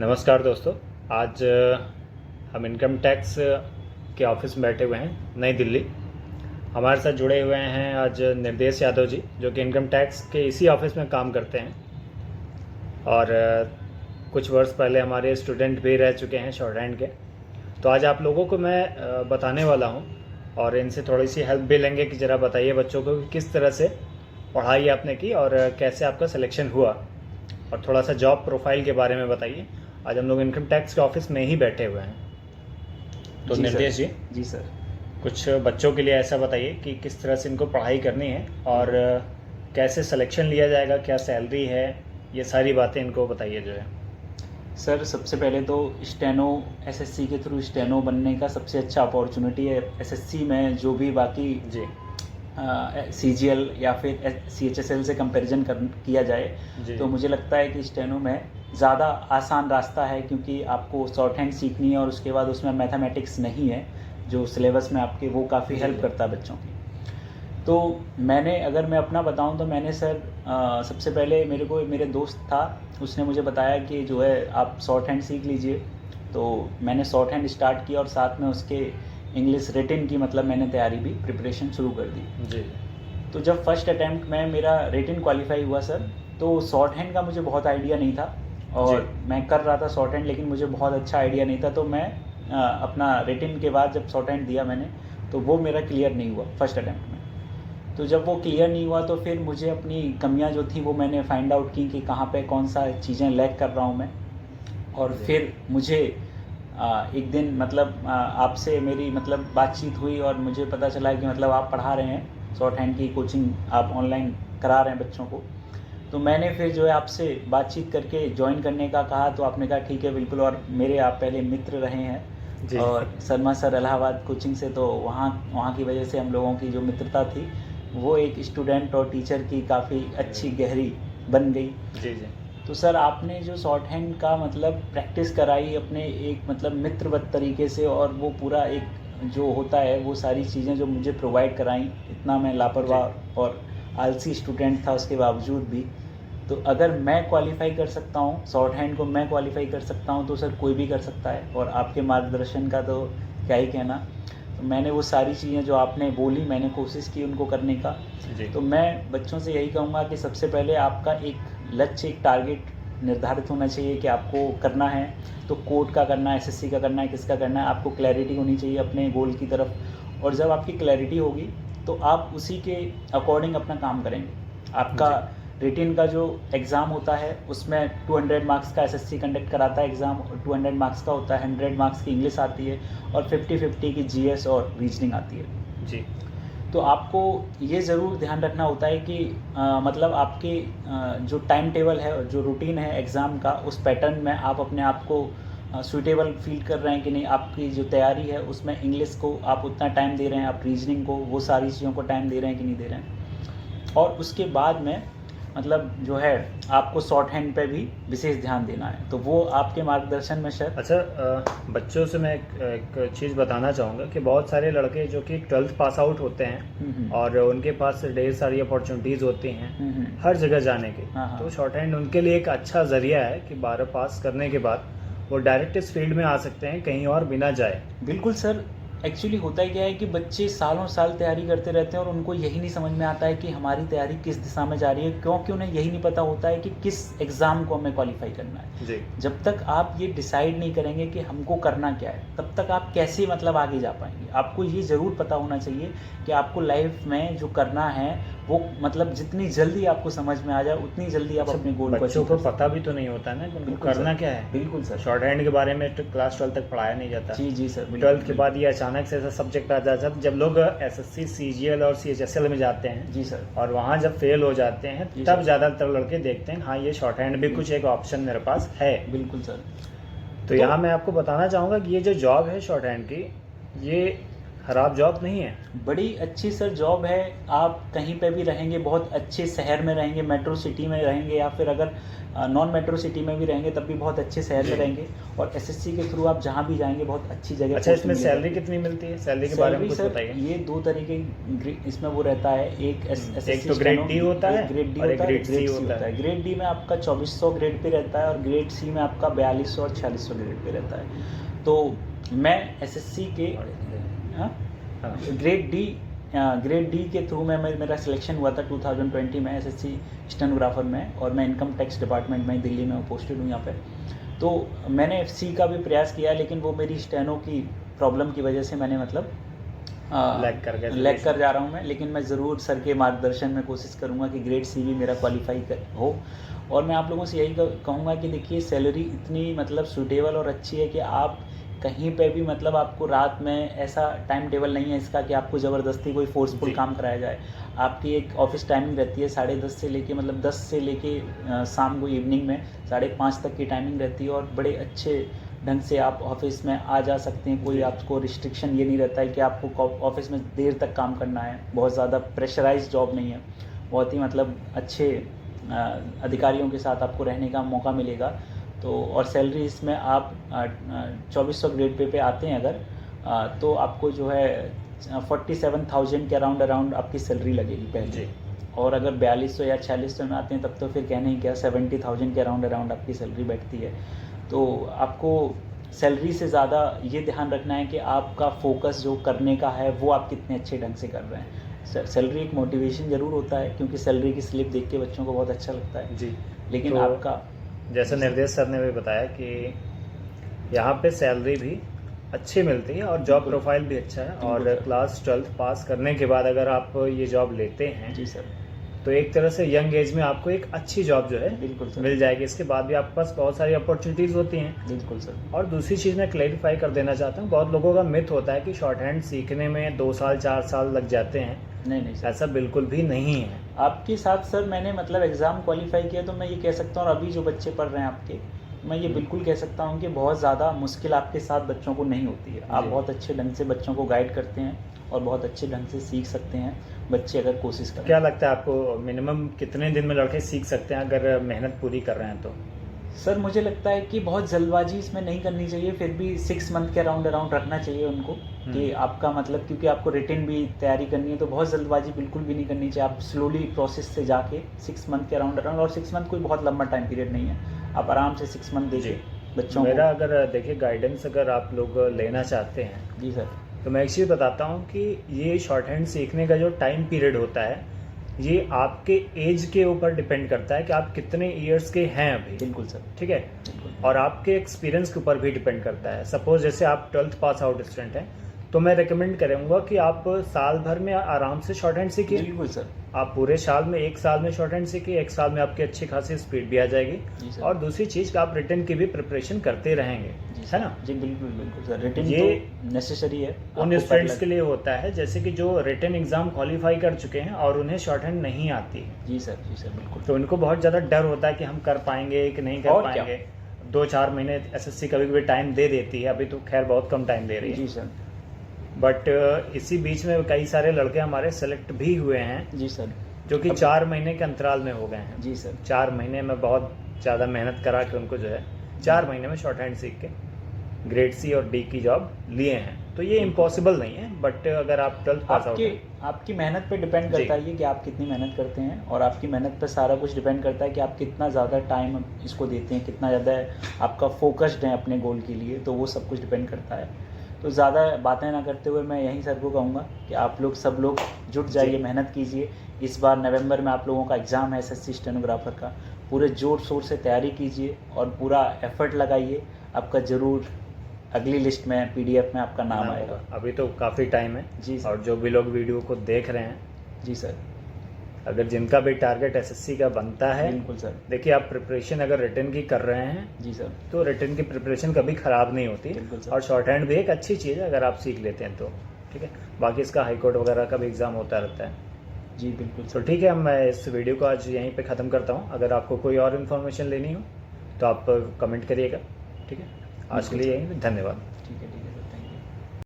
नमस्कार दोस्तों। आज हम इनकम टैक्स के ऑफिस में बैठे हुए हैं नई दिल्ली। हमारे साथ जुड़े हुए हैं आज निर्देश यादव जी, जो कि इनकम टैक्स के इसी ऑफिस में काम करते हैं और कुछ वर्ष पहले हमारे स्टूडेंट भी रह चुके हैं शॉर्ट हैंड के। तो आज आप लोगों को मैं बताने वाला हूं और इनसे थोड़ी सी हेल्प भी लेंगे कि ज़रा बताइए बच्चों को कि किस तरह से पढ़ाई आपने की और कैसे आपका सिलेक्शन हुआ, और थोड़ा सा जॉब प्रोफाइल के बारे में बताइए। आज हम लोग इनकम टैक्स के ऑफिस में ही बैठे हुए हैं। तो निर्देश जी। जी सर। कुछ बच्चों के लिए ऐसा बताइए कि किस तरह से इनको पढ़ाई करनी है और कैसे सिलेक्शन लिया जाएगा, क्या सैलरी है, ये सारी बातें इनको बताइए जो है। सर सबसे पहले तो स्टेनो एसएससी के थ्रू स्टेनो बनने का सबसे अच्छा अपॉर्चुनिटी है। एसएससी में जो भी बाकी जी सीजीएल या फिर सीएचएसएल से कंपैरिजन किया जाए जी। तो मुझे लगता है कि स्टेनो में ज़्यादा आसान रास्ता है, क्योंकि आपको शॉर्ट हैंड सीखनी है और उसके बाद उसमें मैथमेटिक्स नहीं है जो सिलेबस में आपके, वो काफ़ी हेल्प करता है बच्चों की। तो अगर मैं अपना बताऊं तो मैंने सर सबसे पहले मेरे दोस्त था, उसने मुझे बताया कि जो है आप शॉर्ट हैंड सीख लीजिए। तो मैंने शॉर्ट हैंड स्टार्ट किया और साथ में उसके इंग्लिश रिटन की मतलब मैंने तैयारी भी प्रिपरेशन शुरू कर दी। जी। तो जब फर्स्ट अटैम्प्ट में मेरा रिटन क्वालिफाई हुआ सर, तो शॉर्ट हैंड का मुझे बहुत आइडिया नहीं था और मैं कर रहा था शॉर्ट हैंड, लेकिन मुझे बहुत अच्छा आइडिया नहीं था। तो मैं अपना रिटन के बाद जब शॉर्ट हैंड दिया मैंने, तो वो मेरा क्लियर नहीं हुआ फर्स्ट अटैम्प्ट में। तो जब वो क्लियर नहीं हुआ तो फिर मुझे अपनी कमियां जो थी वो मैंने फाइंड आउट की कि कहाँ पे कौन सा चीज़ें लैक कर रहा हूँ मैं। और फिर मुझे एक दिन मतलब आपसे मेरी मतलब बातचीत हुई और मुझे पता चला कि मतलब आप पढ़ा रहे हैं शॉर्ट हैंड की कोचिंग, आप ऑनलाइन करा रहे हैं बच्चों को। तो मैंने फिर जो है आपसे बातचीत करके ज्वाइन करने का कहा, तो आपने कहा ठीक है बिल्कुल। और मेरे आप पहले मित्र रहे हैं और शर्मा सर इलाहाबाद कोचिंग से, तो वहाँ की वजह से हम लोगों की जो मित्रता थी वो एक स्टूडेंट और टीचर की काफ़ी अच्छी गहरी बन गई। जी जी। तो सर आपने जो शॉर्ट हैंड का मतलब प्रैक्टिस कराई अपने एक मतलब मित्रवत तरीके से, और वो पूरा एक जो होता है वो सारी चीज़ें जो मुझे प्रोवाइड कराई, इतना मैं लापरवाह और आलसी स्टूडेंट था उसके बावजूद भी। तो अगर मैं क्वालिफाई कर सकता हूँ शॉर्ट हैंड को, मैं क्वालिफाई कर सकता हूँ, तो सर कोई भी कर सकता है। और आपके मार्गदर्शन का तो क्या ही कहना। तो मैंने वो सारी चीज़ें जो आपने बोली मैंने कोशिश की उनको करने का। तो मैं बच्चों से यही कहूँगा कि सबसे पहले आपका एक लक्ष्य, एक टारगेट निर्धारित होना चाहिए कि आपको करना है तो कोर्ट का करना है, एसएससी का करना है, किसका करना है। आपको क्लैरिटी होनी चाहिए अपने गोल की तरफ, और जब आपकी क्लैरिटी होगी तो आप उसी के अकॉर्डिंग अपना काम करेंगे। आपका रिटन का जो एग्ज़ाम होता है उसमें 200 मार्क्स का एसएससी कंडक्ट कराता है एग्ज़ाम, 200 मार्क्स का होता है, 100 मार्क्स की इंग्लिश आती है और 50-50 की जीएस और रीजनिंग आती है जी। तो आपको ये ज़रूर ध्यान रखना होता है कि मतलब आपके जो टाइम टेबल है, जो रूटीन है एग्ज़ाम का, उस पैटर्न में आप अपने आप को सूटेबल फील कर रहे हैं कि नहीं। आपकी जो तैयारी है उसमें इंग्लिश को आप उतना टाइम दे रहे हैं, आप रीजनिंग को वो सारी चीज़ों को टाइम दे रहे हैं कि नहीं दे रहे हैं। और उसके बाद में मतलब जो है आपको शॉर्ट हैंड पे भी विशेष ध्यान देना है, तो वो आपके मार्गदर्शन में सर। अच्छा, बच्चों से मैं एक चीज़ बताना चाहूँगा कि बहुत सारे लड़के जो कि 12th पास आउट होते हैं और उनके पास ढेर सारी अपॉर्चुनिटीज़ होती हैं हर जगह जाने की। तो शॉर्ट हैंड उनके लिए एक अच्छा ज़रिया है कि 12 पास करने के बाद वो डायरेक्ट इस फील्ड में आ सकते हैं कहीं और बिना जाए। बिल्कुल सर। एक्चुअली होता ही क्या है कि बच्चे सालों साल तैयारी करते रहते हैं और उनको यही नहीं समझ में आता है कि हमारी तैयारी किस दिशा में जा रही है, क्योंकि उन्हें यही नहीं पता होता है कि किस एग्ज़ाम को हमें क्वालिफाई करना है। जी। जब तक आप ये डिसाइड नहीं करेंगे कि हमको करना क्या है, तब तक आप कैसे मतलब आगे जा पाएंगे। आपको ये ज़रूर पता होना चाहिए कि आपको लाइफ में जो करना है वो मतलब जितनी जल्दी आपको समझ में आ जाए उतनी जल्दी आप अपने गोल को बच्चों को पता भी तो नहीं होता है ना कि उनको करना क्या है। बिल्कुल सर। शॉर्ट हैंड के बारे में क्लास 12 तक पढ़ाया नहीं जाता। जी जी सर। 12th के बाद ये अचानक से ऐसा सब्जेक्ट आ जाता है जब लोग एसएससी, सीजीएल और सीएचएसएल में जाते हैं। जी सर। और वहाँ जब फेल हो जाते हैं तब ज़्यादातर लड़के देखते हैं हाँ ये शॉर्ट हैंड भी कुछ एक ऑप्शन मेरे पास है। बिल्कुल सर। तो यहाँ मैं आपको बताना चाहूँगा कि ये जो जॉब है शॉर्ट हैंड की, ये ख़राब जॉब नहीं है। बड़ी अच्छी सर जॉब है। आप कहीं पे भी रहेंगे, बहुत अच्छे शहर में रहेंगे, मेट्रो सिटी में रहेंगे, या फिर अगर नॉन मेट्रो सिटी में भी रहेंगे तब भी बहुत अच्छे शहर में रहेंगे। और एसएससी के थ्रू आप जहाँ भी जाएंगे बहुत अच्छी जगह। अच्छा, इसमें सैलरी कितनी मिलती है? सैलरी के बारे में कुछ बताइए। ये 2 तरीके इसमें वो रहता है। एक तो ग्रेड डी होता है और एक ग्रेड सी होता है। ग्रेड डी में आपका 2400 ग्रेड पे रहता है और ग्रेड सी में आपका 4200 और 4600 ग्रेड पे रहता है। तो मैं एसएससी के ग्रेड डी के थ्रू में मेरा सिलेक्शन हुआ था 2020 में एसएससी स्टेनोग्राफर में, और मैं इनकम टैक्स डिपार्टमेंट में दिल्ली में पोस्टेड हूँ यहाँ पे। तो मैंने सी का भी प्रयास किया, लेकिन वो मेरी स्टेनो की प्रॉब्लम की वजह से मैंने मतलब लैग कर जा रहा हूँ मैं। लेकिन मैं ज़रूर सर के मार्गदर्शन में कोशिश करूँगा कि ग्रेड सी भी मेरा क्वालिफाई हो। और मैं आप लोगों से यही कहूँगा कि देखिए सैलरी इतनी मतलब सूटेबल और अच्छी है कि आप कहीं पे भी मतलब आपको रात में ऐसा टाइम टेबल नहीं है इसका कि आपको ज़बरदस्ती कोई फोर्सफुल काम कराया जाए। आपकी एक ऑफिस टाइमिंग रहती है 10:30 से लेके मतलब 10 से लेके शाम को इवनिंग में 5:30 तक की टाइमिंग रहती है, और बड़े अच्छे ढंग से आप ऑफिस में आ जा सकते हैं। कोई आपको रिस्ट्रिक्शन ये नहीं रहता है कि आपको ऑफिस में देर तक काम करना है। बहुत ज़्यादा प्रेशराइज जॉब नहीं है, बहुत ही मतलब अच्छे अधिकारियों के साथ आपको रहने का मौका मिलेगा। तो और सैलरी इसमें आप 2400 ग्रेड पे आते हैं अगर तो आपको जो है 47,000 के अराउंड आपकी सैलरी लगेगी पहले। और अगर 4200 या 4600 में आते हैं तब तो फिर कहने ही क्या 70,000 के अराउंड आपकी सैलरी बैठती है। तो आपको सैलरी से ज़्यादा ये ध्यान रखना है कि आपका फोकस जो करने का है वो आप कितने अच्छे ढंग से कर रहे हैं। सैलरी एक मोटिवेशन ज़रूर होता है, क्योंकि सैलरी की स्लिप देख के बच्चों को बहुत अच्छा लगता है जी। लेकिन तो आपका जैसे निर्देश सर ने भी बताया कि यहाँ पे सैलरी भी अच्छी मिलती है और जॉब प्रोफाइल भी अच्छा है। और क्लास 12th पास करने के बाद अगर आप ये जॉब लेते हैं जी सर, तो एक तरह से यंग एज में आपको एक अच्छी जॉब जो है बिल्कुल सर मिल जाएगी। इसके बाद भी आपके पास बहुत सारी अपॉर्चुनिटीज़ होती हैं। बिल्कुल सर। और दूसरी चीज़ मैं क्लैरिफाई कर देना चाहता हूँ, बहुत लोगों का मिथ होता है कि शॉर्ट हैंड सीखने में 2 साल 4 साल लग जाते हैं। नहीं सर, ऐसा बिल्कुल भी नहीं है। आपके साथ सर मैंने मतलब एग्ज़ाम क्वालिफाई किया तो मैं ये कह सकता हूँ, और अभी जो बच्चे पढ़ रहे हैं आपके, मैं ये बिल्कुल कह सकता हूँ कि बहुत ज़्यादा मुश्किल आपके साथ बच्चों को नहीं होती है। आप बहुत अच्छे ढंग से बच्चों को गाइड करते हैं और बहुत अच्छे ढंग से सीख सकते हैं बच्चे अगर कोशिश करें। क्या लगता है आपको मिनिमम कितने दिन में लड़के सीख सकते हैं अगर मेहनत पूरी कर रहे हैं तो? सर मुझे लगता है कि बहुत जल्दबाजी इसमें नहीं करनी चाहिए, फिर भी 6 मंथ के अराउंड रखना चाहिए उनको कि आपका मतलब, क्योंकि आपको रिटन भी तैयारी करनी है तो बहुत जल्दबाजी बिल्कुल भी नहीं करनी चाहिए। आप स्लोली प्रोसेस से जाके 6 मंथ के अराउंड और 6 मंथ कोई बहुत लंबा टाइम पीरियड नहीं है, आप आराम से 6 मंथ देखिए बच्चों को। मेरा अगर देखिए गाइडेंस अगर आप लोग लेना चाहते हैं जी सर, तो मैं एक चीज़ बताता हूँ कि ये शॉर्ट हैंड सीखने का जो टाइम पीरियड होता है ये आपके एज के ऊपर डिपेंड करता है कि आप कितने ईयर्स के हैं अभी। बिल्कुल सर, ठीक है। और आपके एक्सपीरियंस के ऊपर भी डिपेंड करता है। सपोज जैसे आप 12th पास आउट स्टूडेंट हैं तो मैं रिकमेंड करूँगा कि आप साल भर में आराम से शॉर्ट हैंड सीखिए। बिल्कुल सर, आप पूरे साल में 1 साल में शॉर्ट हैंड सीखिए, 1 साल में आपकी अच्छी खासी स्पीड भी आ जाएगी। और दूसरी चीज़ कि आप रिटन की भी प्रिपरेशन करते रहेंगे, है ना? जी बिल्कुल सर, रिटन ये तो नेसेसरी है उन स्टूडेंट्स के लिए होता है जैसे कि जो रिटन एग्जाम क्वालिफाई कर चुके हैं और उन्हें शॉर्ट हैंड नहीं आती। जी सर बिल्कुल। तो उनको बहुत ज़्यादा डर होता है कि हम कर पाएंगे कि नहीं कर पाएंगे। 2-4 महीने एसएससी कभी कभी टाइम दे देती है, अभी तो खैर बहुत कम टाइम दे रही है। जी सर। बट इसी बीच में कई सारे लड़के हमारे सेलेक्ट भी हुए हैं। जी सर, जो कि 4 महीने के अंतराल में हो गए हैं। जी सर, 4 महीने में बहुत ज़्यादा मेहनत करा के उनको जो है 4 महीने में शॉर्ट हैंड सीख के ग्रेड सी और डी की जॉब लिए हैं। तो ये इम्पॉसिबल नहीं है, बट अगर आप 12th पास आउट आपकी मेहनत पे डिपेंड करता है कि आप कितनी मेहनत करते हैं, और आपकी मेहनत पे सारा कुछ डिपेंड करता है कि आप कितना ज़्यादा टाइम इसको देते हैं, कितना ज़्यादा आपका फोकस्ड है अपने गोल के लिए। तो वो सब कुछ डिपेंड करता है। तो ज़्यादा बातें ना करते हुए मैं यहीं सर को कहूँगा कि आप लोग सब लोग जुट जाइए, मेहनत कीजिए। इस बार नवंबर में आप लोगों का एग्ज़ाम है एसएससी स्टेनोग्राफर का, पूरे जोर शोर से तैयारी कीजिए और पूरा एफर्ट लगाइए। आपका ज़रूर अगली लिस्ट में पीडीएफ में आपका नाम आएगा। अभी तो काफ़ी टाइम है जी सर। और जो भी लोग वीडियो को देख रहे हैं, जी सर, अगर जिनका भी टारगेट एसएससी का बनता है, बिल्कुल सर, देखिए आप प्रिपरेशन अगर रिटन की कर रहे हैं, जी सर, तो रिटन की प्रिपरेशन कभी ख़राब नहीं होती। और शॉर्ट हैंड भी एक अच्छी चीज़ है अगर आप सीख लेते हैं तो। ठीक है, बाकी इसका हाई कोर्ट वगैरह का भी एग्ज़ाम होता रहता है। जी बिल्कुल। तो ठीक है, मैं इस वीडियो को आज यहीं पे ख़त्म करता हूँ। अगर आपको कोई और इन्फॉर्मेशन लेनी हो तो आप कमेंट करिएगा। ठीक है, आज के लिए यही, धन्यवाद। ठीक है।